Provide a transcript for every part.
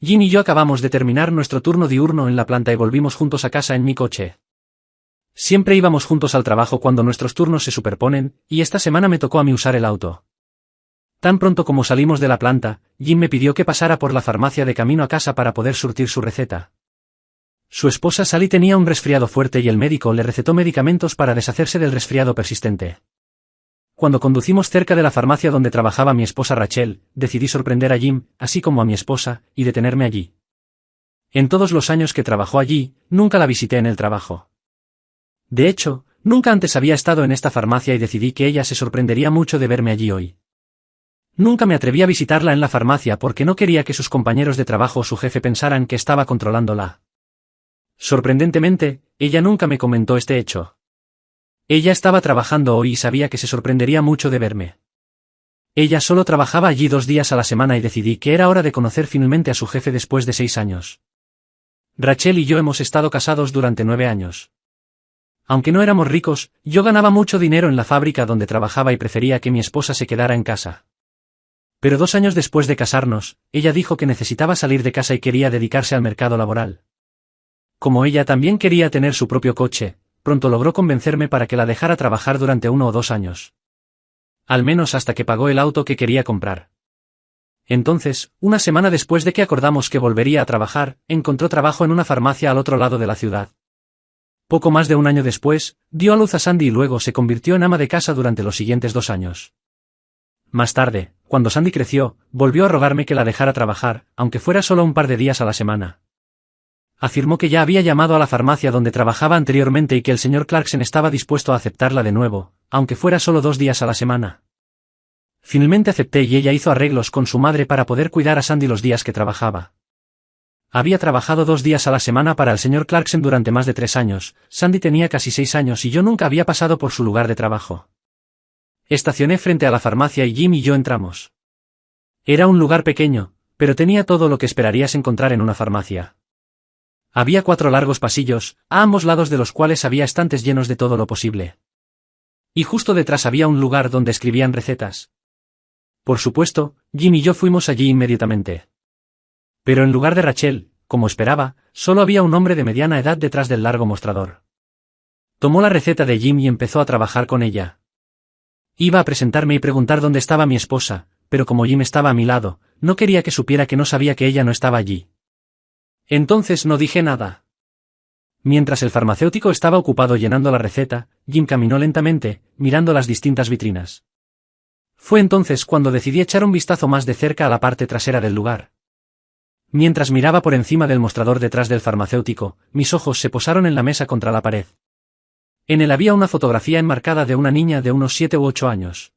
Jim y yo acabamos de terminar nuestro turno diurno en la planta y volvimos juntos a casa en mi coche. Siempre íbamos juntos al trabajo cuando nuestros turnos se superponen, y esta semana me tocó a mí usar el auto. Tan pronto como salimos de la planta, Jim me pidió que pasara por la farmacia de camino a casa para poder surtir su receta. Su esposa Sally tenía un resfriado fuerte y el médico le recetó medicamentos para deshacerse del resfriado persistente. Cuando conducimos cerca de la farmacia donde trabajaba mi esposa Rachel, decidí sorprender a Jim, así como a mi esposa, y detenerme allí. En todos los años que trabajó allí, nunca la visité en el trabajo. De hecho, nunca antes había estado en esta farmacia y decidí que ella se sorprendería mucho de verme allí hoy. Nunca me atreví a visitarla en la farmacia porque no quería que sus compañeros de trabajo o su jefe pensaran que estaba controlándola. Sorprendentemente, ella nunca me comentó este hecho. Ella estaba trabajando hoy y sabía que se sorprendería mucho de verme. Ella solo trabajaba allí 2 días a la semana y decidí que era hora de conocer finalmente a su jefe después de 6 años. Rachel y yo hemos estado casados durante 9 años. Aunque no éramos ricos, yo ganaba mucho dinero en la fábrica donde trabajaba y prefería que mi esposa se quedara en casa. Pero 2 años después de casarnos, ella dijo que necesitaba salir de casa y quería dedicarse al mercado laboral. Como ella también quería tener su propio coche, pronto logró convencerme para que la dejara trabajar durante 1 o 2 años. Al menos hasta que pagó el auto que quería comprar. Entonces, una semana después de que acordamos que volvería a trabajar, encontró trabajo en una farmacia al otro lado de la ciudad. Poco más de 1 año después, dio a luz a Sandy y luego se convirtió en ama de casa durante los siguientes 2 años. Más tarde, cuando Sandy creció, volvió a rogarme que la dejara trabajar, aunque fuera solo un par de días a la semana. Afirmó que ya había llamado a la farmacia donde trabajaba anteriormente y que el señor Clarkson estaba dispuesto a aceptarla de nuevo, aunque fuera solo 2 días a la semana. Finalmente acepté y ella hizo arreglos con su madre para poder cuidar a Sandy los días que trabajaba. Había trabajado 2 días a la semana para el señor Clarkson durante más de 3 años, Sandy tenía casi 6 años y yo nunca había pasado por su lugar de trabajo. Estacioné frente a la farmacia y Jim y yo entramos. Era un lugar pequeño, pero tenía todo lo que esperarías encontrar en una farmacia. Había 4 largos pasillos, a ambos lados de los cuales había estantes llenos de todo lo posible. Y justo detrás había un lugar donde escribían recetas. Por supuesto, Jim y yo fuimos allí inmediatamente. Pero en lugar de Rachel, como esperaba, solo había un hombre de mediana edad detrás del largo mostrador. Tomó la receta de Jim y empezó a trabajar con ella. Iba a presentarme y preguntar dónde estaba mi esposa, pero como Jim estaba a mi lado, no quería que supiera que no sabía que ella no estaba allí. Entonces no dije nada. Mientras el farmacéutico estaba ocupado llenando la receta, Jim caminó lentamente, mirando las distintas vitrinas. Fue entonces cuando decidí echar un vistazo más de cerca a la parte trasera del lugar. Mientras miraba por encima del mostrador detrás del farmacéutico, mis ojos se posaron en la mesa contra la pared. En él había una fotografía enmarcada de una niña de unos 7 u 8 años.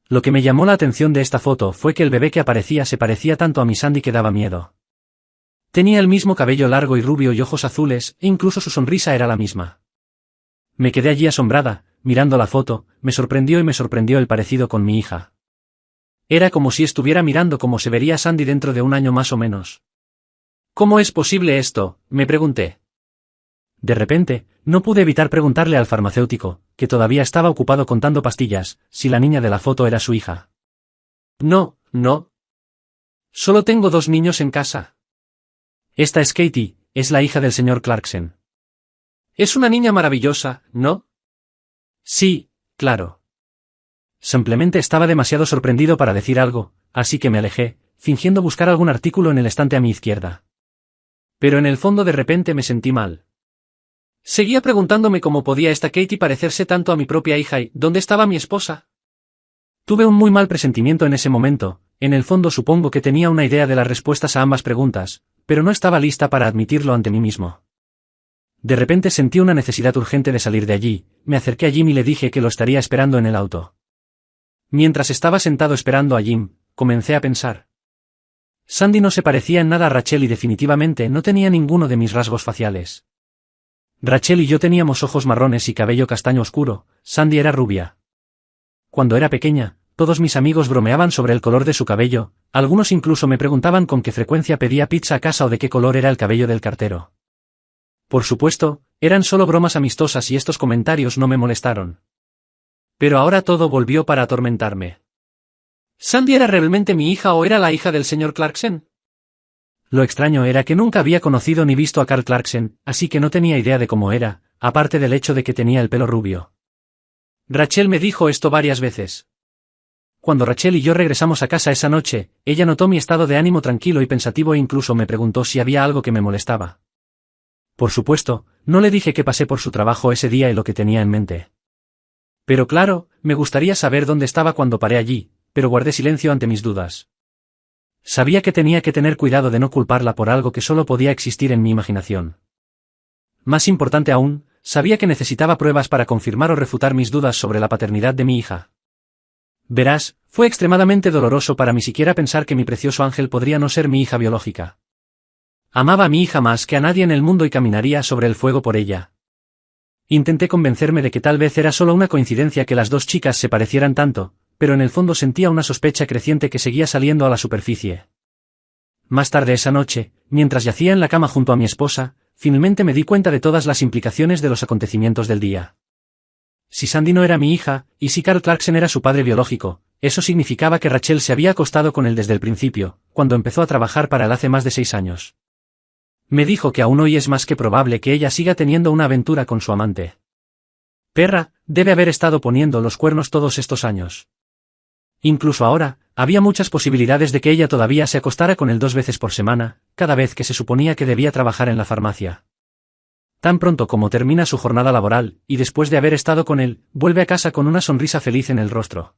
Lo que me llamó la atención de esta foto fue que el bebé que aparecía se parecía tanto a mi Sandy que daba miedo. Tenía el mismo cabello largo y rubio y ojos azules, e incluso su sonrisa era la misma. Me quedé allí asombrada, mirando la foto, me sorprendió el parecido con mi hija. Era como si estuviera mirando cómo se vería Sandy dentro de 1 año más o menos. ¿Cómo es posible esto?, me pregunté. De repente, no pude evitar preguntarle al farmacéutico, que todavía estaba ocupado contando pastillas, si la niña de la foto era su hija. No. Solo tengo 2 niños en casa. Esta es Katie, es la hija del señor Clarkson. Es una niña maravillosa, ¿no? Sí, claro. Simplemente estaba demasiado sorprendido para decir algo, así que me alejé, fingiendo buscar algún artículo en el estante a mi izquierda. Pero en el fondo de repente me sentí mal. Seguía preguntándome cómo podía esta Katie parecerse tanto a mi propia hija y ¿dónde estaba mi esposa? Tuve un muy mal presentimiento en ese momento, en el fondo supongo que tenía una idea de las respuestas a ambas preguntas, pero no estaba lista para admitirlo ante mí mismo. De repente sentí una necesidad urgente de salir de allí, me acerqué a Jim y le dije que lo estaría esperando en el auto. Mientras estaba sentado esperando a Jim, comencé a pensar. Sandy no se parecía en nada a Rachel y definitivamente no tenía ninguno de mis rasgos faciales. Rachel y yo teníamos ojos marrones y cabello castaño oscuro, Sandy era rubia. Cuando era pequeña, todos mis amigos bromeaban sobre el color de su cabello, algunos incluso me preguntaban con qué frecuencia pedía pizza a casa o de qué color era el cabello del cartero. Por supuesto, eran solo bromas amistosas y estos comentarios no me molestaron. Pero ahora todo volvió para atormentarme. ¿Sandy era realmente mi hija o era la hija del señor Clarkson? Lo extraño era que nunca había conocido ni visto a Carl Clarkson, así que no tenía idea de cómo era, aparte del hecho de que tenía el pelo rubio. Rachel me dijo esto varias veces. Cuando Rachel y yo regresamos a casa esa noche, ella notó mi estado de ánimo tranquilo y pensativo e incluso me preguntó si había algo que me molestaba. Por supuesto, no le dije que pasé por su trabajo ese día y lo que tenía en mente. Pero claro, me gustaría saber dónde estaba cuando paré allí, pero guardé silencio ante mis dudas. Sabía que tenía que tener cuidado de no culparla por algo que solo podía existir en mi imaginación. Más importante aún, sabía que necesitaba pruebas para confirmar o refutar mis dudas sobre la paternidad de mi hija. Verás, fue extremadamente doloroso para mí siquiera pensar que mi precioso ángel podría no ser mi hija biológica. Amaba a mi hija más que a nadie en el mundo y caminaría sobre el fuego por ella. Intenté convencerme de que tal vez era solo una coincidencia que las dos chicas se parecieran tanto, pero en el fondo sentía una sospecha creciente que seguía saliendo a la superficie. Más tarde esa noche, mientras yacía en la cama junto a mi esposa, finalmente me di cuenta de todas las implicaciones de los acontecimientos del día. Si Sandy no era mi hija, y si Carl Clarkson era su padre biológico, eso significaba que Rachel se había acostado con él desde el principio, cuando empezó a trabajar para él hace más de 6 años. Me dijo que aún hoy es más que probable que ella siga teniendo una aventura con su amante. Perra, debe haber estado poniendo los cuernos todos estos años. Incluso ahora, había muchas posibilidades de que ella todavía se acostara con él 2 veces por semana, cada vez que se suponía que debía trabajar en la farmacia. Tan pronto como termina su jornada laboral, y después de haber estado con él, vuelve a casa con una sonrisa feliz en el rostro.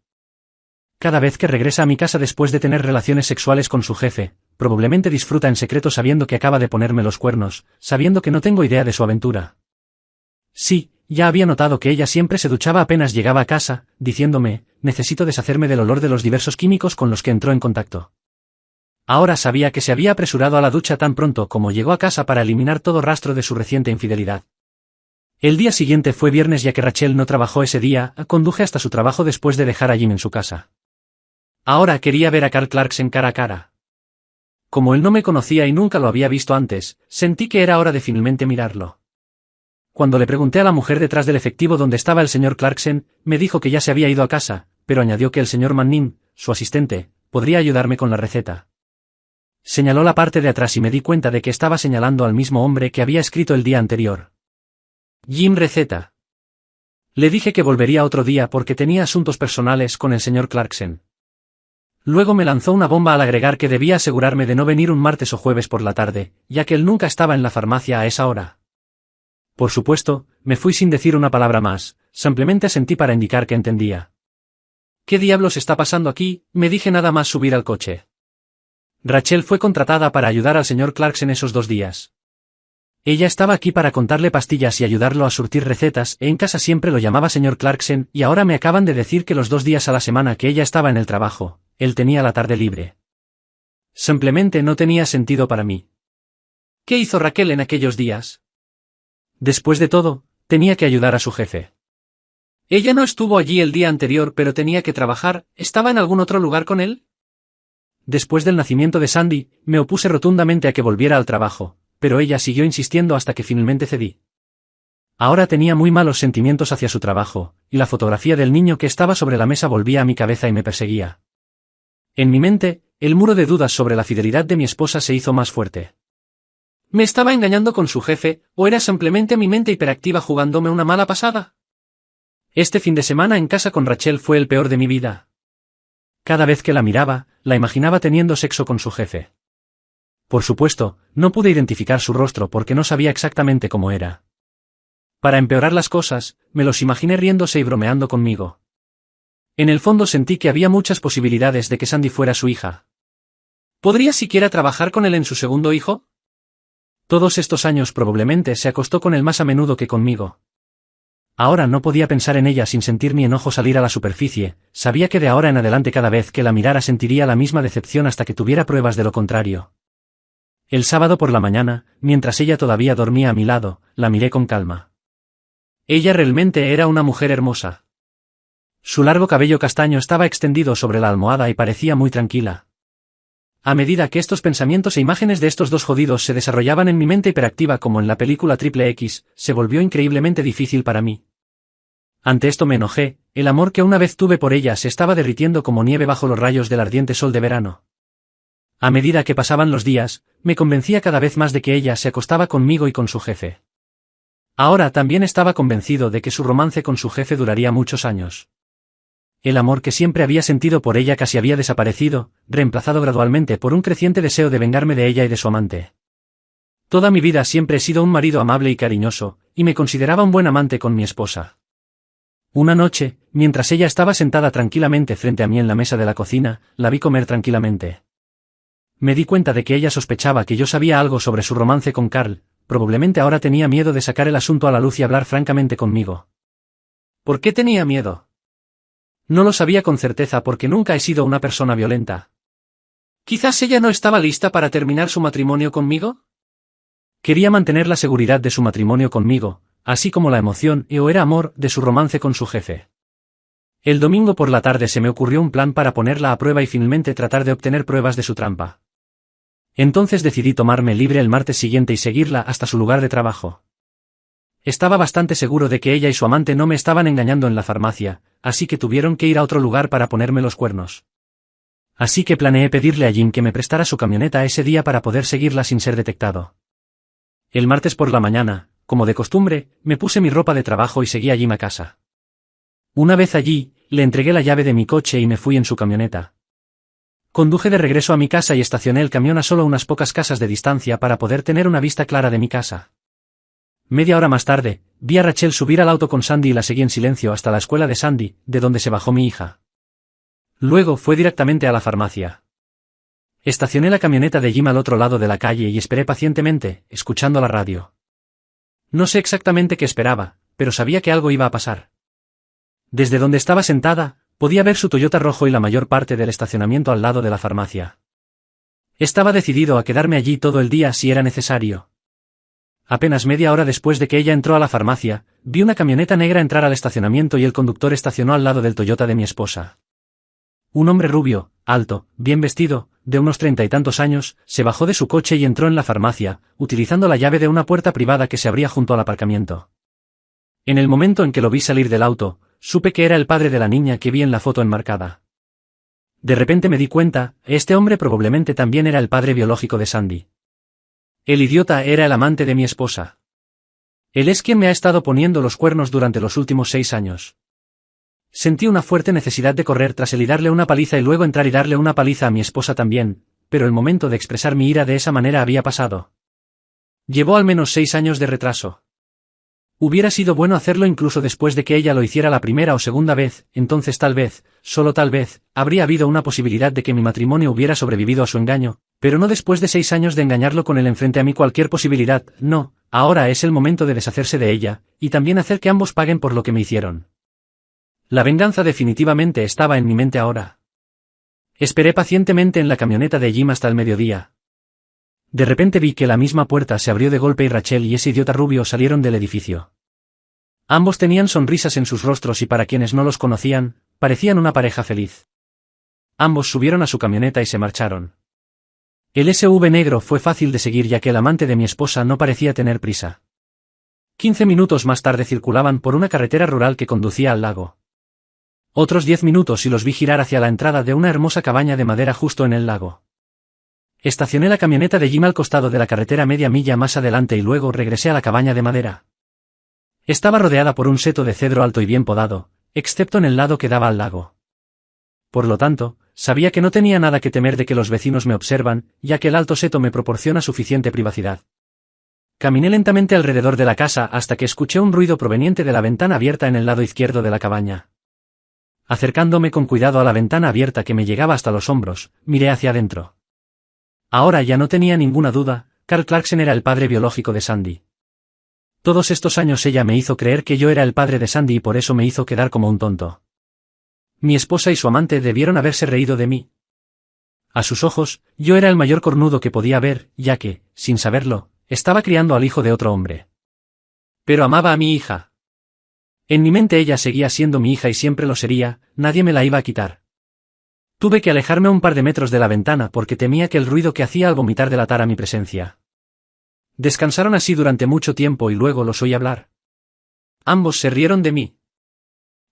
Cada vez que regresa a mi casa después de tener relaciones sexuales con su jefe, probablemente disfruta en secreto sabiendo que acaba de ponerme los cuernos, sabiendo que no tengo idea de su aventura. Sí, ya había notado que ella siempre se duchaba apenas llegaba a casa, diciéndome, necesito deshacerme del olor de los diversos químicos con los que entró en contacto. Ahora sabía que se había apresurado a la ducha tan pronto como llegó a casa para eliminar todo rastro de su reciente infidelidad. El día siguiente fue viernes ya que Rachel no trabajó ese día, conduje hasta su trabajo después de dejar a Jim en su casa. Ahora quería ver a Carl Clarkson cara a cara. Como él no me conocía y nunca lo había visto antes, sentí que era hora de finalmente mirarlo. Cuando le pregunté a la mujer detrás del efectivo dónde estaba el señor Clarkson, me dijo que ya se había ido a casa, pero añadió que el señor Manning, su asistente, podría ayudarme con la receta. Señaló la parte de atrás y me di cuenta de que estaba señalando al mismo hombre que había escrito el día anterior. Jim receta. Le dije que volvería otro día porque tenía asuntos personales con el señor Clarkson. Luego me lanzó una bomba al agregar que debía asegurarme de no venir un martes o jueves por la tarde, ya que él nunca estaba en la farmacia a esa hora. Por supuesto, me fui sin decir una palabra más, simplemente asentí para indicar que entendía. ¿Qué diablos está pasando aquí?, me dije nada más subir al coche. Rachel fue contratada para ayudar al señor Clarkson esos 2 días. Ella estaba aquí para contarle pastillas y ayudarlo a surtir recetas, en casa siempre lo llamaba señor Clarkson, y ahora me acaban de decir que los 2 días a la semana que ella estaba en el trabajo, él tenía la tarde libre. Simplemente no tenía sentido para mí. ¿Qué hizo Raquel en aquellos días? Después de todo, tenía que ayudar a su jefe. Ella no estuvo allí el día anterior pero tenía que trabajar, ¿estaba en algún otro lugar con él? Después del nacimiento de Sandy, me opuse rotundamente a que volviera al trabajo, pero ella siguió insistiendo hasta que finalmente cedí. Ahora tenía muy malos sentimientos hacia su trabajo, y la fotografía del niño que estaba sobre la mesa volvía a mi cabeza y me perseguía. En mi mente, el muro de dudas sobre la fidelidad de mi esposa se hizo más fuerte. ¿Me estaba engañando con su jefe, o era simplemente mi mente hiperactiva jugándome una mala pasada? Este fin de semana en casa con Rachel fue el peor de mi vida. Cada vez que la miraba, la imaginaba teniendo sexo con su jefe. Por supuesto, no pude identificar su rostro porque no sabía exactamente cómo era. Para empeorar las cosas, me los imaginé riéndose y bromeando conmigo. En el fondo sentí que había muchas posibilidades de que Sandy fuera su hija. ¿Podría siquiera trabajar con él en su segundo hijo? Todos estos años probablemente se acostó con él más a menudo que conmigo. Ahora no podía pensar en ella sin sentir mi enojo salir a la superficie, sabía que de ahora en adelante cada vez que la mirara sentiría la misma decepción hasta que tuviera pruebas de lo contrario. El sábado por la mañana, mientras ella todavía dormía a mi lado, la miré con calma. Ella realmente era una mujer hermosa. Su largo cabello castaño estaba extendido sobre la almohada y parecía muy tranquila. A medida que estos pensamientos e imágenes de estos dos jodidos se desarrollaban en mi mente hiperactiva como en la película Triple X, se volvió increíblemente difícil para mí. Ante esto me enojé, el amor que una vez tuve por ella se estaba derritiendo como nieve bajo los rayos del ardiente sol de verano. A medida que pasaban los días, me convencía cada vez más de que ella se acostaba conmigo y con su jefe. Ahora también estaba convencido de que su romance con su jefe duraría muchos años. El amor que siempre había sentido por ella casi había desaparecido, reemplazado gradualmente por un creciente deseo de vengarme de ella y de su amante. Toda mi vida siempre he sido un marido amable y cariñoso, y me consideraba un buen amante con mi esposa. Una noche, mientras ella estaba sentada tranquilamente frente a mí en la mesa de la cocina, la vi comer tranquilamente. Me di cuenta de que ella sospechaba que yo sabía algo sobre su romance con Carl, probablemente ahora tenía miedo de sacar el asunto a la luz y hablar francamente conmigo. ¿Por qué tenía miedo? No lo sabía con certeza porque nunca he sido una persona violenta. ¿Quizás ella no estaba lista para terminar su matrimonio conmigo? Quería mantener la seguridad de su matrimonio conmigo, así como la emoción o era amor de su romance con su jefe. El domingo por la tarde se me ocurrió un plan para ponerla a prueba y finalmente tratar de obtener pruebas de su trampa. Entonces decidí tomarme libre el martes siguiente y seguirla hasta su lugar de trabajo. Estaba bastante seguro de que ella y su amante no me estaban engañando en la farmacia, así que tuvieron que ir a otro lugar para ponerme los cuernos. Así que planeé pedirle a Jim que me prestara su camioneta ese día para poder seguirla sin ser detectado. El martes por la mañana, como de costumbre, me puse mi ropa de trabajo y seguí a Jim a casa. Una vez allí, le entregué la llave de mi coche y me fui en su camioneta. Conduje de regreso a mi casa y estacioné el camión a solo unas pocas casas de distancia para poder tener una vista clara de mi casa. Media hora más tarde, vi a Rachel subir al auto con Sandy y la seguí en silencio hasta la escuela de Sandy, de donde se bajó mi hija. Luego fue directamente a la farmacia. Estacioné la camioneta de Jim al otro lado de la calle y esperé pacientemente, escuchando la radio. No sé exactamente qué esperaba, pero sabía que algo iba a pasar. Desde donde estaba sentada, podía ver su Toyota rojo y la mayor parte del estacionamiento al lado de la farmacia. Estaba decidido a quedarme allí todo el día si era necesario. Apenas media hora después de que ella entró a la farmacia, vi una camioneta negra entrar al estacionamiento y el conductor estacionó al lado del Toyota de mi esposa. Un hombre rubio, alto, bien vestido, de unos 30 y tantos años, se bajó de su coche y entró en la farmacia, utilizando la llave de una puerta privada que se abría junto al aparcamiento. En el momento en que lo vi salir del auto, supe que era el padre de la niña que vi en la foto enmarcada. De repente me di cuenta, este hombre probablemente también era el padre biológico de Sandy. El idiota era el amante de mi esposa. Él es quien me ha estado poniendo los cuernos durante los últimos 6 años. Sentí una fuerte necesidad de correr tras él y darle una paliza y luego entrar y darle una paliza a mi esposa también, pero el momento de expresar mi ira de esa manera había pasado. Llevó al menos 6 años de retraso. Hubiera sido bueno hacerlo incluso después de que ella lo hiciera la primera o segunda vez, entonces tal vez, solo tal vez, habría habido una posibilidad de que mi matrimonio hubiera sobrevivido a su engaño, pero no después de 6 años de engañarlo con él enfrente a mí cualquier posibilidad, no, ahora es el momento de deshacerse de ella, y también hacer que ambos paguen por lo que me hicieron. La venganza definitivamente estaba en mi mente ahora. Esperé pacientemente en la camioneta de Jim hasta el mediodía. De repente vi que la misma puerta se abrió de golpe y Rachel y ese idiota rubio salieron del edificio. Ambos tenían sonrisas en sus rostros y para quienes no los conocían, parecían una pareja feliz. Ambos subieron a su camioneta y se marcharon. El SUV negro fue fácil de seguir ya que el amante de mi esposa no parecía tener prisa. 15 minutos más tarde circulaban por una carretera rural que conducía al lago. Otros 10 minutos y los vi girar hacia la entrada de una hermosa cabaña de madera justo en el lago. Estacioné la camioneta de Jim al costado de la carretera media milla más adelante y luego regresé a la cabaña de madera. Estaba rodeada por un seto de cedro alto y bien podado, excepto en el lado que daba al lago. Por lo tanto, sabía que no tenía nada que temer de que los vecinos me observan, ya que el alto seto me proporciona suficiente privacidad. Caminé lentamente alrededor de la casa hasta que escuché un ruido proveniente de la ventana abierta en el lado izquierdo de la cabaña. Acercándome con cuidado a la ventana abierta que me llegaba hasta los hombros, miré hacia adentro. Ahora ya no tenía ninguna duda, Carl Clarkson era el padre biológico de Sandy. Todos estos años ella me hizo creer que yo era el padre de Sandy y por eso me hizo quedar como un tonto. Mi esposa y su amante debieron haberse reído de mí. A sus ojos, yo era el mayor cornudo que podía ver, ya que, sin saberlo, estaba criando al hijo de otro hombre. Pero amaba a mi hija. En mi mente ella seguía siendo mi hija y siempre lo sería, nadie me la iba a quitar. Tuve que alejarme un par de metros de la ventana porque temía que el ruido que hacía al vomitar delatara mi presencia. Descansaron así durante mucho tiempo y luego los oí hablar. Ambos se rieron de mí.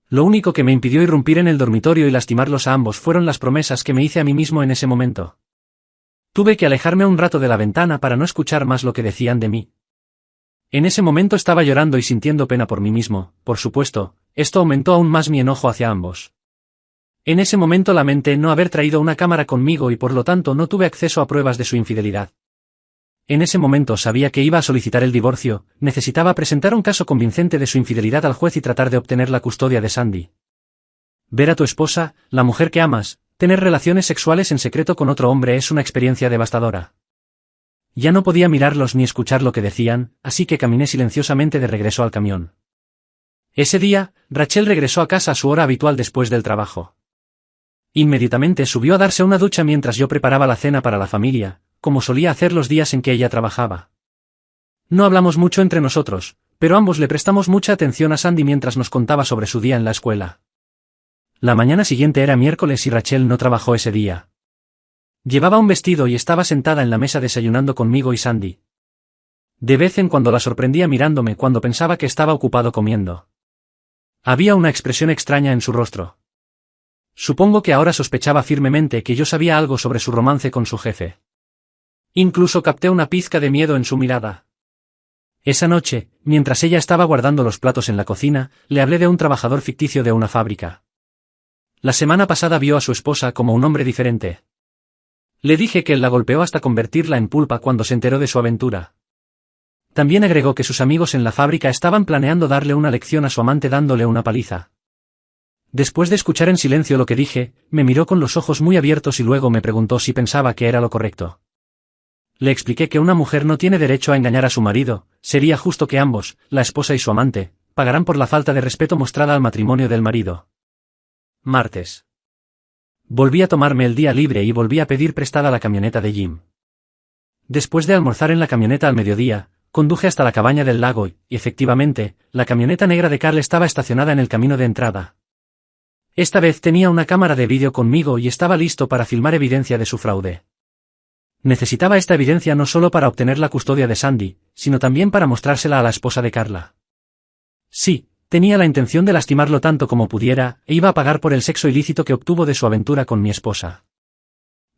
Lo único que me impidió irrumpir en el dormitorio y lastimarlos a ambos fueron las promesas que me hice a mí mismo en ese momento. Tuve que alejarme un rato de la ventana para no escuchar más lo que decían de mí. En ese momento estaba llorando y sintiendo pena por mí mismo, por supuesto, esto aumentó aún más mi enojo hacia ambos. En ese momento lamenté no haber traído una cámara conmigo y por lo tanto no tuve acceso a pruebas de su infidelidad. En ese momento sabía que iba a solicitar el divorcio, necesitaba presentar un caso convincente de su infidelidad al juez y tratar de obtener la custodia de Sandy. Ver a tu esposa, la mujer que amas, tener relaciones sexuales en secreto con otro hombre es una experiencia devastadora. Ya no podía mirarlos ni escuchar lo que decían, así que caminé silenciosamente de regreso al camión. Ese día, Rachel regresó a casa a su hora habitual después del trabajo. Inmediatamente subió a darse una ducha mientras yo preparaba la cena para la familia, como solía hacer los días en que ella trabajaba. No hablamos mucho entre nosotros, pero ambos le prestamos mucha atención a Sandy mientras nos contaba sobre su día en la escuela. La mañana siguiente era miércoles y Rachel no trabajó ese día. Llevaba un vestido y estaba sentada en la mesa desayunando conmigo y Sandy. De vez en cuando la sorprendía mirándome cuando pensaba que estaba ocupado comiendo. Había una expresión extraña en su rostro. Supongo que ahora sospechaba firmemente que yo sabía algo sobre su romance con su jefe. Incluso capté una pizca de miedo en su mirada. Esa noche, mientras ella estaba guardando los platos en la cocina, le hablé de un trabajador ficticio de una fábrica. La semana pasada vio a su esposa como un hombre diferente. Le dije que él la golpeó hasta convertirla en pulpa cuando se enteró de su aventura. También agregó que sus amigos en la fábrica estaban planeando darle una lección a su amante dándole una paliza. Después de escuchar en silencio lo que dije, me miró con los ojos muy abiertos y luego me preguntó si pensaba que era lo correcto. Le expliqué que una mujer no tiene derecho a engañar a su marido, sería justo que ambos, la esposa y su amante, pagarán por la falta de respeto mostrada al matrimonio del marido. Martes. Volví a tomarme el día libre y volví a pedir prestada la camioneta de Jim. Después de almorzar en la camioneta al mediodía, conduje hasta la cabaña del lago y, efectivamente, la camioneta negra de Carl estaba estacionada en el camino de entrada. Esta vez tenía una cámara de vídeo conmigo y estaba listo para filmar evidencia de su fraude. Necesitaba esta evidencia no solo para obtener la custodia de Sandy, sino también para mostrársela a la esposa de Carla. Sí, tenía la intención de lastimarlo tanto como pudiera, e iba a pagar por el sexo ilícito que obtuvo de su aventura con mi esposa.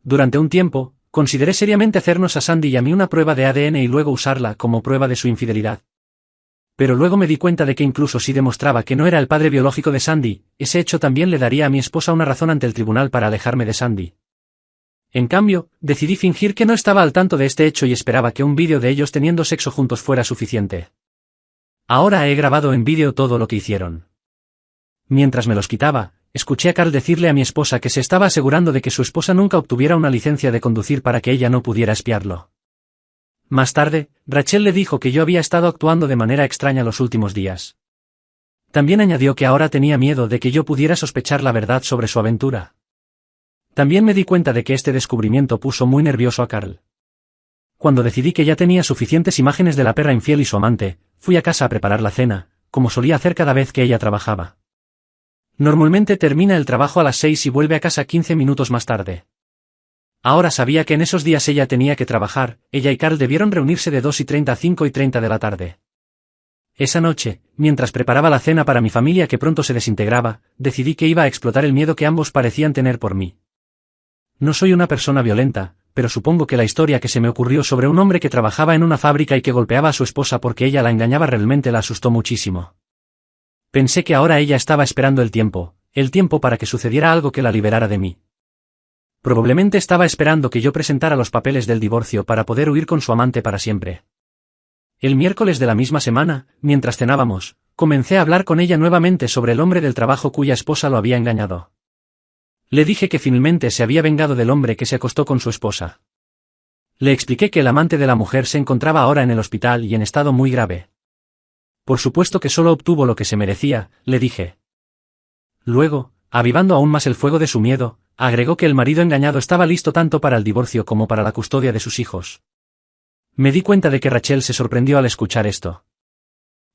Durante un tiempo, consideré seriamente hacernos a Sandy y a mí una prueba de ADN y luego usarla como prueba de su infidelidad. Pero luego me di cuenta de que incluso si demostraba que no era el padre biológico de Sandy, ese hecho también le daría a mi esposa una razón ante el tribunal para alejarme de Sandy. En cambio, decidí fingir que no estaba al tanto de este hecho y esperaba que un vídeo de ellos teniendo sexo juntos fuera suficiente. Ahora he grabado en vídeo todo lo que hicieron. Mientras me los quitaba, escuché a Carl decirle a mi esposa que se estaba asegurando de que su esposa nunca obtuviera una licencia de conducir para que ella no pudiera espiarlo. Más tarde, Rachel le dijo que yo había estado actuando de manera extraña los últimos días. También añadió que ahora tenía miedo de que yo pudiera sospechar la verdad sobre su aventura. También me di cuenta de que este descubrimiento puso muy nervioso a Carl. Cuando decidí que ya tenía suficientes imágenes de la perra infiel y su amante, fui a casa a preparar la cena, como solía hacer cada vez que ella trabajaba. Normalmente termina el trabajo a las 6 y vuelve a casa 15 minutos más tarde. Ahora sabía que en esos días ella tenía que trabajar, ella y Carl debieron reunirse de 2:30 a 5:30 de la tarde. Esa noche, mientras preparaba la cena para mi familia que pronto se desintegraba, decidí que iba a explotar el miedo que ambos parecían tener por mí. No soy una persona violenta, pero supongo que la historia que se me ocurrió sobre un hombre que trabajaba en una fábrica y que golpeaba a su esposa porque ella la engañaba realmente la asustó muchísimo. Pensé que ahora ella estaba esperando el tiempo para que sucediera algo que la liberara de mí. Probablemente estaba esperando que yo presentara los papeles del divorcio para poder huir con su amante para siempre. El miércoles de la misma semana, mientras cenábamos, comencé a hablar con ella nuevamente sobre el hombre del trabajo cuya esposa lo había engañado. Le dije que finalmente se había vengado del hombre que se acostó con su esposa. Le expliqué que el amante de la mujer se encontraba ahora en el hospital y en estado muy grave. Por supuesto que solo obtuvo lo que se merecía, le dije. Luego, avivando aún más el fuego de su miedo, agregó que el marido engañado estaba listo tanto para el divorcio como para la custodia de sus hijos. Me di cuenta de que Rachel se sorprendió al escuchar esto.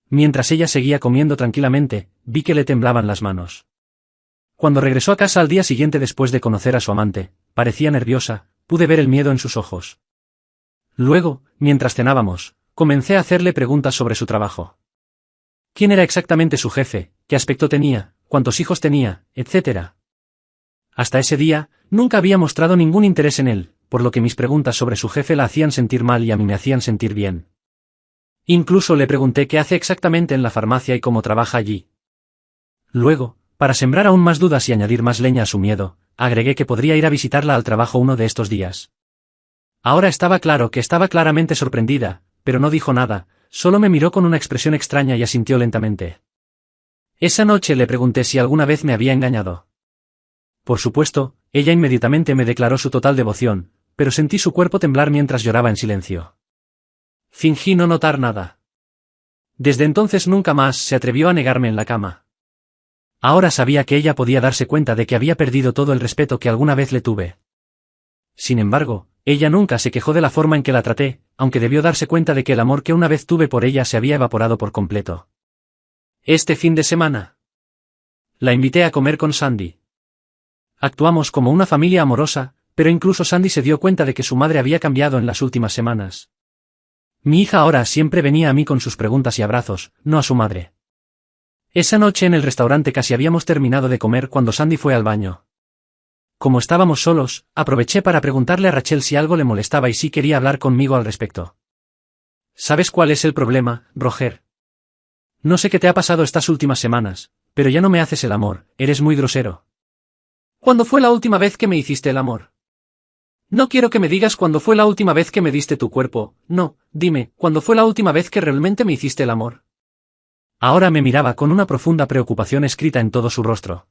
Mientras ella seguía comiendo tranquilamente, vi que le temblaban las manos. Cuando regresó a casa al día siguiente después de conocer a su amante, parecía nerviosa, pude ver el miedo en sus ojos. Luego, mientras cenábamos, comencé a hacerle preguntas sobre su trabajo. ¿Quién era exactamente su jefe? ¿Qué aspecto tenía? ¿Cuántos hijos tenía? Etcétera. Hasta ese día, nunca había mostrado ningún interés en él, por lo que mis preguntas sobre su jefe la hacían sentir mal y a mí me hacían sentir bien. Incluso le pregunté qué hace exactamente en la farmacia y cómo trabaja allí. Luego, para sembrar aún más dudas y añadir más leña a su miedo, agregué que podría ir a visitarla al trabajo uno de estos días. Ahora estaba claro que estaba claramente sorprendida, pero no dijo nada, solo me miró con una expresión extraña y asintió lentamente. Esa noche le pregunté si alguna vez me había engañado. Por supuesto, ella inmediatamente me declaró su total devoción, pero sentí su cuerpo temblar mientras lloraba en silencio. Fingí no notar nada. Desde entonces nunca más se atrevió a negarme en la cama. Ahora sabía que ella podía darse cuenta de que había perdido todo el respeto que alguna vez le tuve. Sin embargo, ella nunca se quejó de la forma en que la traté, aunque debió darse cuenta de que el amor que una vez tuve por ella se había evaporado por completo. Este fin de semana, la invité a comer con Sandy. Actuamos como una familia amorosa, pero incluso Sandy se dio cuenta de que su madre había cambiado en las últimas semanas. Mi hija ahora siempre venía a mí con sus preguntas y abrazos, no a su madre. Esa noche en el restaurante casi habíamos terminado de comer cuando Sandy fue al baño. Como estábamos solos, aproveché para preguntarle a Rachel si algo le molestaba y si quería hablar conmigo al respecto. ¿Sabes cuál es el problema, Roger? No sé qué te ha pasado estas últimas semanas, pero ya no me haces el amor, eres muy grosero. ¿Cuándo fue la última vez que me hiciste el amor? No quiero que me digas cuándo fue la última vez que me diste tu cuerpo, no, dime, ¿cuándo fue la última vez que realmente me hiciste el amor? Ahora me miraba con una profunda preocupación escrita en todo su rostro.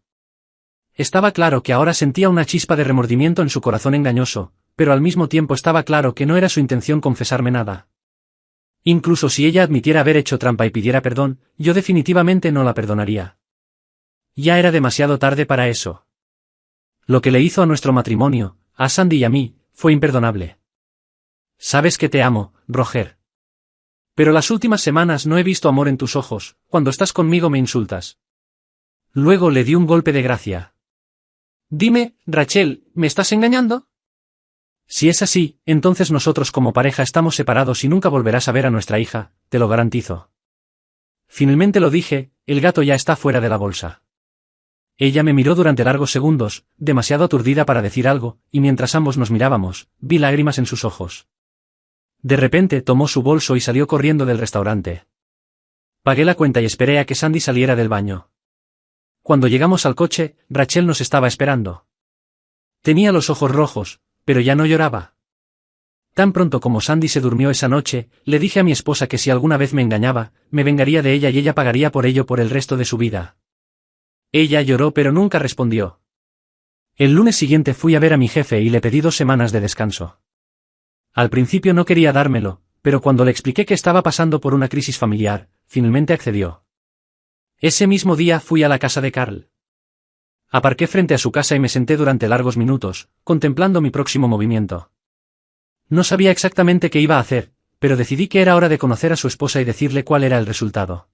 Estaba claro que ahora sentía una chispa de remordimiento en su corazón engañoso, pero al mismo tiempo estaba claro que no era su intención confesarme nada. Incluso si ella admitiera haber hecho trampa y pidiera perdón, yo definitivamente no la perdonaría. Ya era demasiado tarde para eso. Lo que le hizo a nuestro matrimonio, a Sandy y a mí, fue imperdonable. Sabes que te amo, Roger. Pero las últimas semanas no he visto amor en tus ojos, cuando estás conmigo me insultas. Luego le di un golpe de gracia. Dime, Rachel, ¿me estás engañando? Si es así, entonces nosotros como pareja estamos separados y nunca volverás a ver a nuestra hija, te lo garantizo. Finalmente lo dije, el gato ya está fuera de la bolsa. Ella me miró durante largos segundos, demasiado aturdida para decir algo, y mientras ambos nos mirábamos, vi lágrimas en sus ojos. De repente tomó su bolso y salió corriendo del restaurante. Pagué la cuenta y esperé a que Sandy saliera del baño. Cuando llegamos al coche, Rachel nos estaba esperando. Tenía los ojos rojos, pero ya no lloraba. Tan pronto como Sandy se durmió esa noche, le dije a mi esposa que si alguna vez me engañaba, me vengaría de ella y ella pagaría por ello por el resto de su vida. Ella lloró pero nunca respondió. El lunes siguiente fui a ver a mi jefe y le pedí 2 semanas de descanso. Al principio no quería dármelo, pero cuando le expliqué que estaba pasando por una crisis familiar, finalmente accedió. Ese mismo día fui a la casa de Carl. Aparqué frente a su casa y me senté durante largos minutos, contemplando mi próximo movimiento. No sabía exactamente qué iba a hacer, pero decidí que era hora de conocer a su esposa y decirle cuál era el resultado.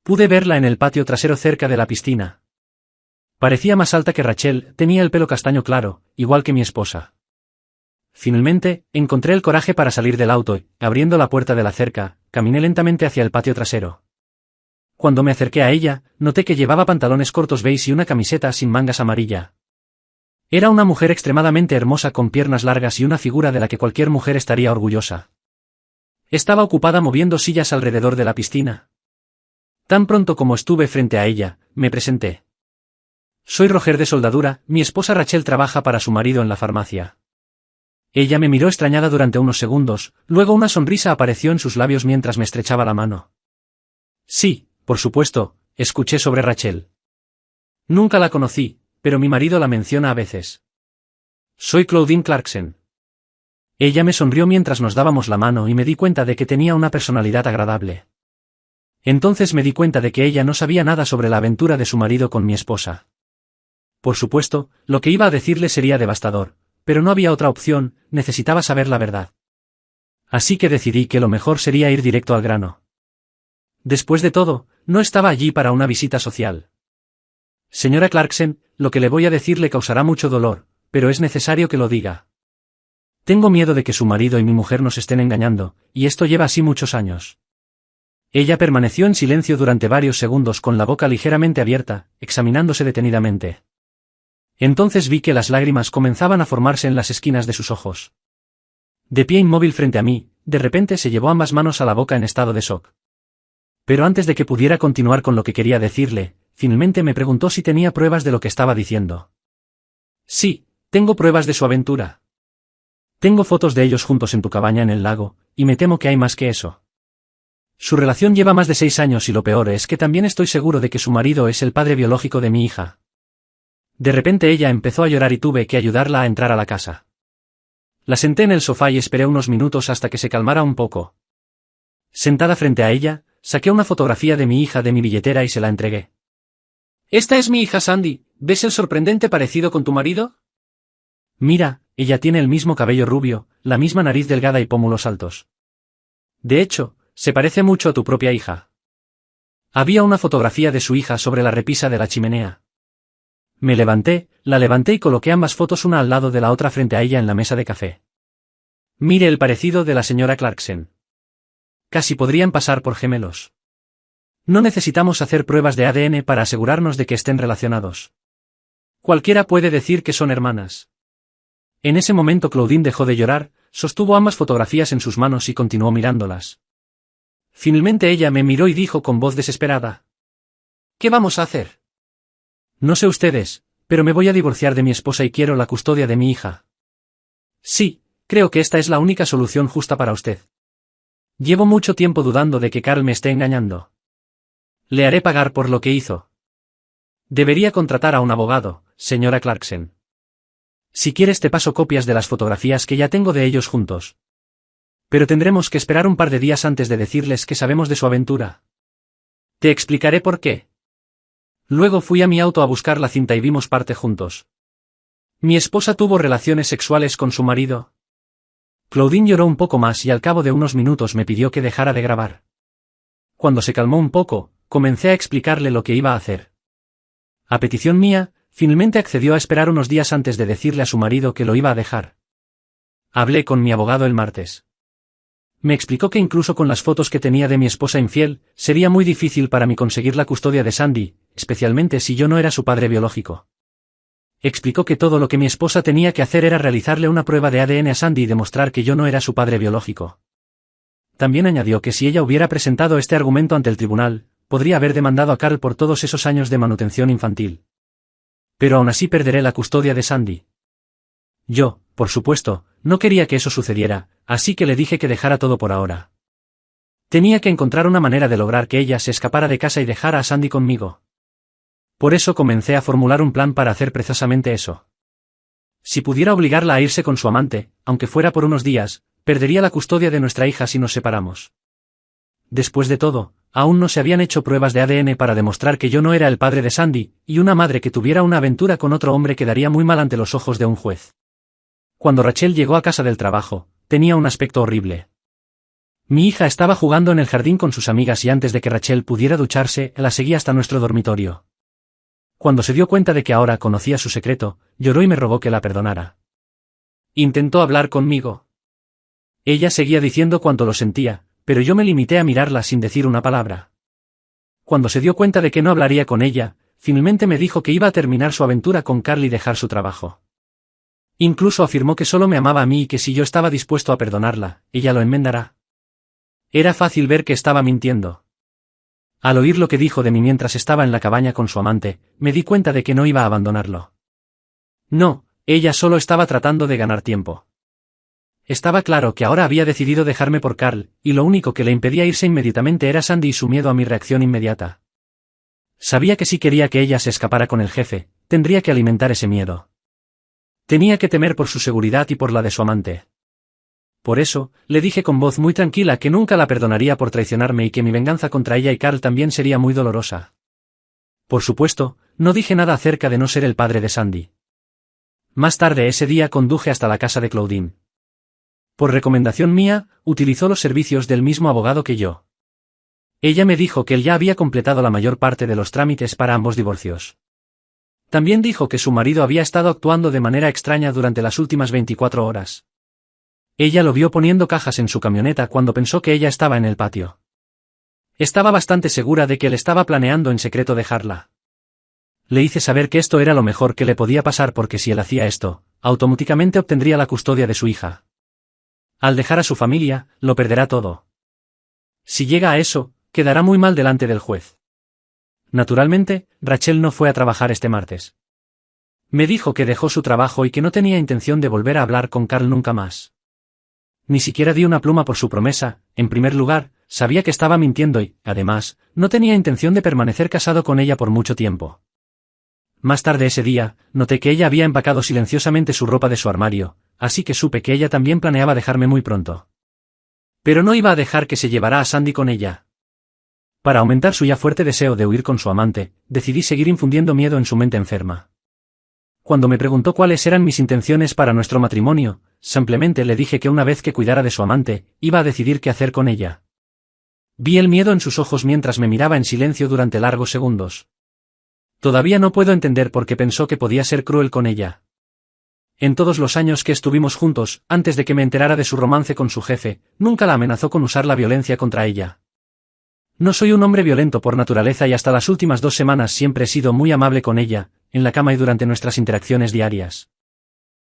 Pude verla en el patio trasero cerca de la piscina. Parecía más alta que Rachel, tenía el pelo castaño claro, igual que mi esposa. Finalmente, encontré el coraje para salir del auto y, abriendo la puerta de la cerca, caminé lentamente hacia el patio trasero. Cuando me acerqué a ella, noté que llevaba pantalones cortos beige y una camiseta sin mangas amarilla. Era una mujer extremadamente hermosa con piernas largas y una figura de la que cualquier mujer estaría orgullosa. Estaba ocupada moviendo sillas alrededor de la piscina. Tan pronto como estuve frente a ella, me presenté. Soy Roger de Soldadura, mi esposa Rachel trabaja para su marido en la farmacia. Ella me miró extrañada durante unos segundos, luego una sonrisa apareció en sus labios mientras me estrechaba la mano. Sí, por supuesto, escuché sobre Rachel. Nunca la conocí, pero mi marido la menciona a veces. Soy Claudine Clarkson. Ella me sonrió mientras nos dábamos la mano y me di cuenta de que tenía una personalidad agradable. Entonces me di cuenta de que ella no sabía nada sobre la aventura de su marido con mi esposa. Por supuesto, lo que iba a decirle sería devastador, pero no había otra opción, necesitaba saber la verdad. Así que decidí que lo mejor sería ir directo al grano. Después de todo, no estaba allí para una visita social. Señora Clarkson, lo que le voy a decir le causará mucho dolor, pero es necesario que lo diga. Tengo miedo de que su marido y mi mujer nos estén engañando, y esto lleva así muchos años. Ella permaneció en silencio durante varios segundos con la boca ligeramente abierta, examinándose detenidamente. Entonces vi que las lágrimas comenzaban a formarse en las esquinas de sus ojos. De pie inmóvil frente a mí, de repente se llevó ambas manos a la boca en estado de shock. Pero antes de que pudiera continuar con lo que quería decirle, finalmente me preguntó si tenía pruebas de lo que estaba diciendo. Sí, tengo pruebas de su aventura. Tengo fotos de ellos juntos en tu cabaña en el lago, y me temo que hay más que eso. Su relación lleva más de 6 años y lo peor es que también estoy seguro de que su marido es el padre biológico de mi hija. De repente ella empezó a llorar y tuve que ayudarla a entrar a la casa. La senté en el sofá y esperé unos minutos hasta que se calmara un poco. Sentada frente a ella, saqué una fotografía de mi hija de mi billetera y se la entregué. «Esta es mi hija Sandy, ¿ves el sorprendente parecido con tu marido? Mira, ella tiene el mismo cabello rubio, la misma nariz delgada y pómulos altos. De hecho, se parece mucho a tu propia hija». Había una fotografía de su hija sobre la repisa de la chimenea. Me levanté, la levanté y coloqué ambas fotos una al lado de la otra frente a ella en la mesa de café. Mire el parecido de la señora Clarkson. Casi podrían pasar por gemelos. No necesitamos hacer pruebas de ADN para asegurarnos de que estén relacionados. Cualquiera puede decir que son hermanas. En ese momento Claudine dejó de llorar, sostuvo ambas fotografías en sus manos y continuó mirándolas. Finalmente ella me miró y dijo con voz desesperada: «¿Qué vamos a hacer?» «No sé ustedes, pero me voy a divorciar de mi esposa y quiero la custodia de mi hija». «Sí, creo que esta es la única solución justa para usted. Llevo mucho tiempo dudando de que Carl me esté engañando. Le haré pagar por lo que hizo. Debería contratar a un abogado, señora Clarkson. Si quieres te paso copias de las fotografías que ya tengo de ellos juntos. Pero tendremos que esperar un par de días antes de decirles que sabemos de su aventura. Te explicaré por qué». Luego fui a mi auto a buscar la cinta y vimos parte juntos. Mi esposa tuvo relaciones sexuales con su marido. Claudine lloró un poco más y al cabo de unos minutos me pidió que dejara de grabar. Cuando se calmó un poco, comencé a explicarle lo que iba a hacer. A petición mía, finalmente accedió a esperar unos días antes de decirle a su marido que lo iba a dejar. Hablé con mi abogado el martes. Me explicó que incluso con las fotos que tenía de mi esposa infiel, sería muy difícil para mí conseguir la custodia de Sandy, especialmente si yo no era su padre biológico. Explicó que todo lo que mi esposa tenía que hacer era realizarle una prueba de ADN a Sandy y demostrar que yo no era su padre biológico. También añadió que si ella hubiera presentado este argumento ante el tribunal, podría haber demandado a Carl por todos esos años de manutención infantil. Pero aún así perderé la custodia de Sandy. Yo, por supuesto, no quería que eso sucediera, así que le dije que dejara todo por ahora. Tenía que encontrar una manera de lograr que ella se escapara de casa y dejara a Sandy conmigo. Por eso comencé a formular un plan para hacer precisamente eso. Si pudiera obligarla a irse con su amante, aunque fuera por unos días, perdería la custodia de nuestra hija si nos separamos. Después de todo, aún no se habían hecho pruebas de ADN para demostrar que yo no era el padre de Sandy, y una madre que tuviera una aventura con otro hombre quedaría muy mal ante los ojos de un juez. Cuando Rachel llegó a casa del trabajo, tenía un aspecto horrible. Mi hija estaba jugando en el jardín con sus amigas y antes de que Rachel pudiera ducharse, la seguí hasta nuestro dormitorio. Cuando se dio cuenta de que ahora conocía su secreto, lloró y me rogó que la perdonara. Intentó hablar conmigo. Ella seguía diciendo cuánto lo sentía, pero yo me limité a mirarla sin decir una palabra. Cuando se dio cuenta de que no hablaría con ella, finalmente me dijo que iba a terminar su aventura con Carl y dejar su trabajo. Incluso afirmó que solo me amaba a mí y que si yo estaba dispuesto a perdonarla, ella lo enmendará. Era fácil ver que estaba mintiendo. Al oír lo que dijo de mí mientras estaba en la cabaña con su amante, me di cuenta de que no iba a abandonarlo. No, ella solo estaba tratando de ganar tiempo. Estaba claro que ahora había decidido dejarme por Carl, y lo único que le impedía irse inmediatamente era Sandy y su miedo a mi reacción inmediata. Sabía que si quería que ella se escapara con el jefe, tendría que alimentar ese miedo. Tenía que temer por su seguridad y por la de su amante. Por eso, le dije con voz muy tranquila que nunca la perdonaría por traicionarme y que mi venganza contra ella y Carl también sería muy dolorosa. Por supuesto, no dije nada acerca de no ser el padre de Sandy. Más tarde ese día conduje hasta la casa de Claudine. Por recomendación mía, utilizó los servicios del mismo abogado que yo. Ella me dijo que él ya había completado la mayor parte de los trámites para ambos divorcios. También dijo que su marido había estado actuando de manera extraña durante las últimas 24 horas. Ella lo vio poniendo cajas en su camioneta cuando pensó que ella estaba en el patio. Estaba bastante segura de que él estaba planeando en secreto dejarla. Le hice saber que esto era lo mejor que le podía pasar porque si él hacía esto, automáticamente obtendría la custodia de su hija. Al dejar a su familia, lo perderá todo. Si llega a eso, quedará muy mal delante del juez. Naturalmente, Rachel no fue a trabajar este martes. Me dijo que dejó su trabajo y que no tenía intención de volver a hablar con Carl nunca más. Ni siquiera di una pluma por su promesa. En primer lugar, sabía que estaba mintiendo y, además, no tenía intención de permanecer casado con ella por mucho tiempo. Más tarde ese día, noté que ella había empacado silenciosamente su ropa de su armario, así que supe que ella también planeaba dejarme muy pronto. Pero no iba a dejar que se llevara a Sandy con ella. Para aumentar su ya fuerte deseo de huir con su amante, decidí seguir infundiendo miedo en su mente enferma. Cuando me preguntó cuáles eran mis intenciones para nuestro matrimonio, simplemente le dije que una vez que cuidara de su amante, iba a decidir qué hacer con ella. Vi el miedo en sus ojos mientras me miraba en silencio durante largos segundos. Todavía no puedo entender por qué pensó que podía ser cruel con ella. En todos los años que estuvimos juntos, antes de que me enterara de su romance con su jefe, nunca la amenazó con usar la violencia contra ella. No soy un hombre violento por naturaleza y hasta las últimas 2 semanas siempre he sido muy amable con ella, en la cama y durante nuestras interacciones diarias.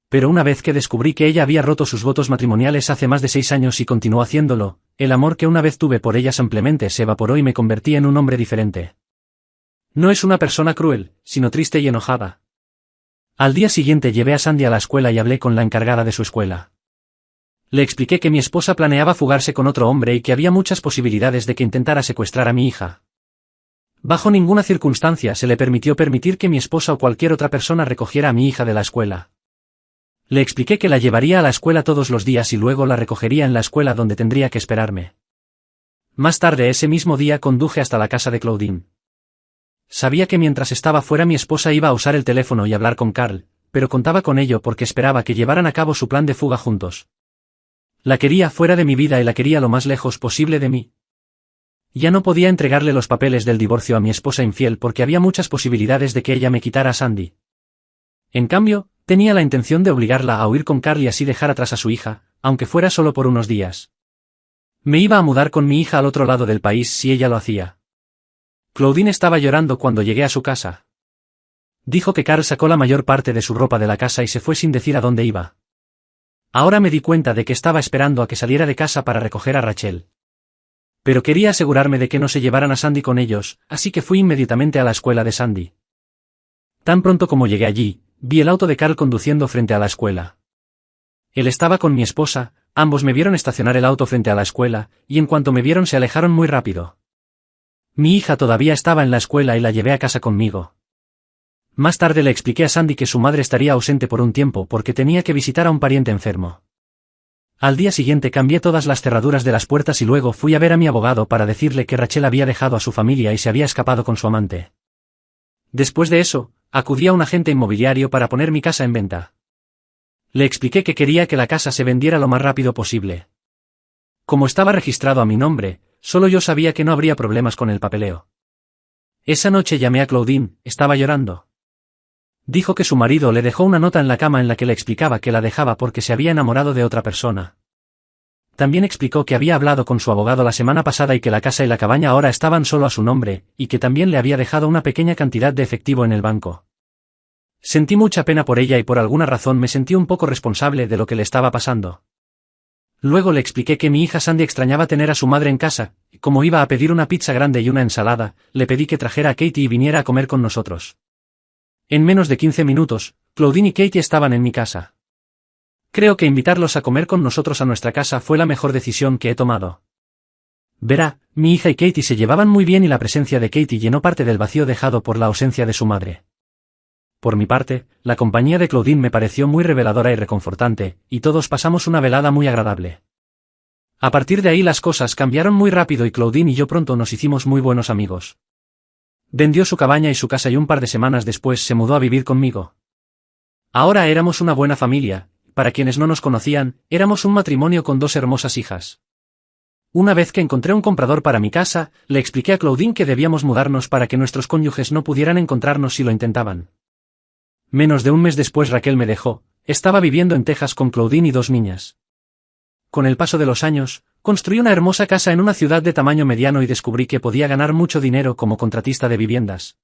Pero una vez que descubrí que ella había roto sus votos matrimoniales hace más de 6 años y continuó haciéndolo, el amor que una vez tuve por ella simplemente se evaporó y me convertí en un hombre diferente. No es una persona cruel, sino triste y enojada. Al día siguiente llevé a Sandy a la escuela y hablé con la encargada de su escuela. Le expliqué que mi esposa planeaba fugarse con otro hombre y que había muchas posibilidades de que intentara secuestrar a mi hija. Bajo ninguna circunstancia se le permitió permitir que mi esposa o cualquier otra persona recogiera a mi hija de la escuela. Le expliqué que la llevaría a la escuela todos los días y luego la recogería en la escuela donde tendría que esperarme. Más tarde ese mismo día conduje hasta la casa de Claudine. Sabía que mientras estaba fuera mi esposa iba a usar el teléfono y hablar con Carl, pero contaba con ello porque esperaba que llevaran a cabo su plan de fuga juntos. La quería fuera de mi vida y la quería lo más lejos posible de mí. Ya no podía entregarle los papeles del divorcio a mi esposa infiel porque había muchas posibilidades de que ella me quitara a Sandy. En cambio, tenía la intención de obligarla a huir con Carl y así dejar atrás a su hija, aunque fuera solo por unos días. Me iba a mudar con mi hija al otro lado del país si ella lo hacía. Claudine estaba llorando cuando llegué a su casa. Dijo que Carl sacó la mayor parte de su ropa de la casa y se fue sin decir a dónde iba. Ahora me di cuenta de que estaba esperando a que saliera de casa para recoger a Rachel. Pero quería asegurarme de que no se llevaran a Sandy con ellos, así que fui inmediatamente a la escuela de Sandy. Tan pronto como llegué allí, vi el auto de Carl conduciendo frente a la escuela. Él estaba con mi esposa, ambos me vieron estacionar el auto frente a la escuela, y en cuanto me vieron se alejaron muy rápido. Mi hija todavía estaba en la escuela y la llevé a casa conmigo. Más tarde le expliqué a Sandy que su madre estaría ausente por un tiempo porque tenía que visitar a un pariente enfermo. Al día siguiente cambié todas las cerraduras de las puertas y luego fui a ver a mi abogado para decirle que Rachel había dejado a su familia y se había escapado con su amante. Después de eso, acudí a un agente inmobiliario para poner mi casa en venta. Le expliqué que quería que la casa se vendiera lo más rápido posible. Como estaba registrado a mi nombre, solo yo sabía que no habría problemas con el papeleo. Esa noche llamé a Claudine, estaba llorando. Dijo que su marido le dejó una nota en la cama en la que le explicaba que la dejaba porque se había enamorado de otra persona. También explicó que había hablado con su abogado la semana pasada y que la casa y la cabaña ahora estaban solo a su nombre, y que también le había dejado una pequeña cantidad de efectivo en el banco. Sentí mucha pena por ella y por alguna razón me sentí un poco responsable de lo que le estaba pasando. Luego le expliqué que mi hija Sandy extrañaba tener a su madre en casa, y como iba a pedir una pizza grande y una ensalada, le pedí que trajera a Katie y viniera a comer con nosotros. En menos de 15 minutos, Claudine y Katie estaban en mi casa. Creo que invitarlos a comer con nosotros a nuestra casa fue la mejor decisión que he tomado. Verá, mi hija y Katie se llevaban muy bien y la presencia de Katie llenó parte del vacío dejado por la ausencia de su madre. Por mi parte, la compañía de Claudine me pareció muy reveladora y reconfortante, y todos pasamos una velada muy agradable. A partir de ahí las cosas cambiaron muy rápido y Claudine y yo pronto nos hicimos muy buenos amigos. Vendió su cabaña y su casa y un par de semanas después se mudó a vivir conmigo. Ahora éramos una buena familia, para quienes no nos conocían, éramos un matrimonio con 2 hermosas hijas. Una vez que encontré un comprador para mi casa, le expliqué a Claudine que debíamos mudarnos para que nuestros cónyuges no pudieran encontrarnos si lo intentaban. Menos de un mes después Raquel me dejó, estaba viviendo en Texas con Claudine y 2 niñas. Con el paso de los años, construí una hermosa casa en una ciudad de tamaño mediano y descubrí que podía ganar mucho dinero como contratista de viviendas.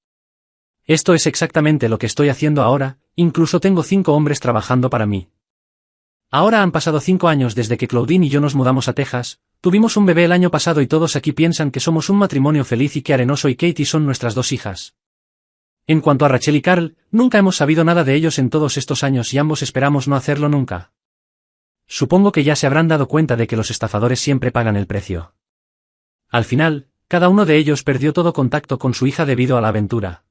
Esto es exactamente lo que estoy haciendo ahora, incluso tengo 5 hombres trabajando para mí. Ahora han pasado 5 años desde que Claudine y yo nos mudamos a Texas, tuvimos un bebé el año pasado y todos aquí piensan que somos un matrimonio feliz y que Arenoso y Katie son nuestras 2 hijas. En cuanto a Rachel y Carl, nunca hemos sabido nada de ellos en todos estos años y ambos esperamos no hacerlo nunca. Supongo que ya se habrán dado cuenta de que los estafadores siempre pagan el precio. Al final, cada uno de ellos perdió todo contacto con su hija debido a la aventura.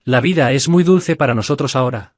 La vida es muy dulce para nosotros ahora.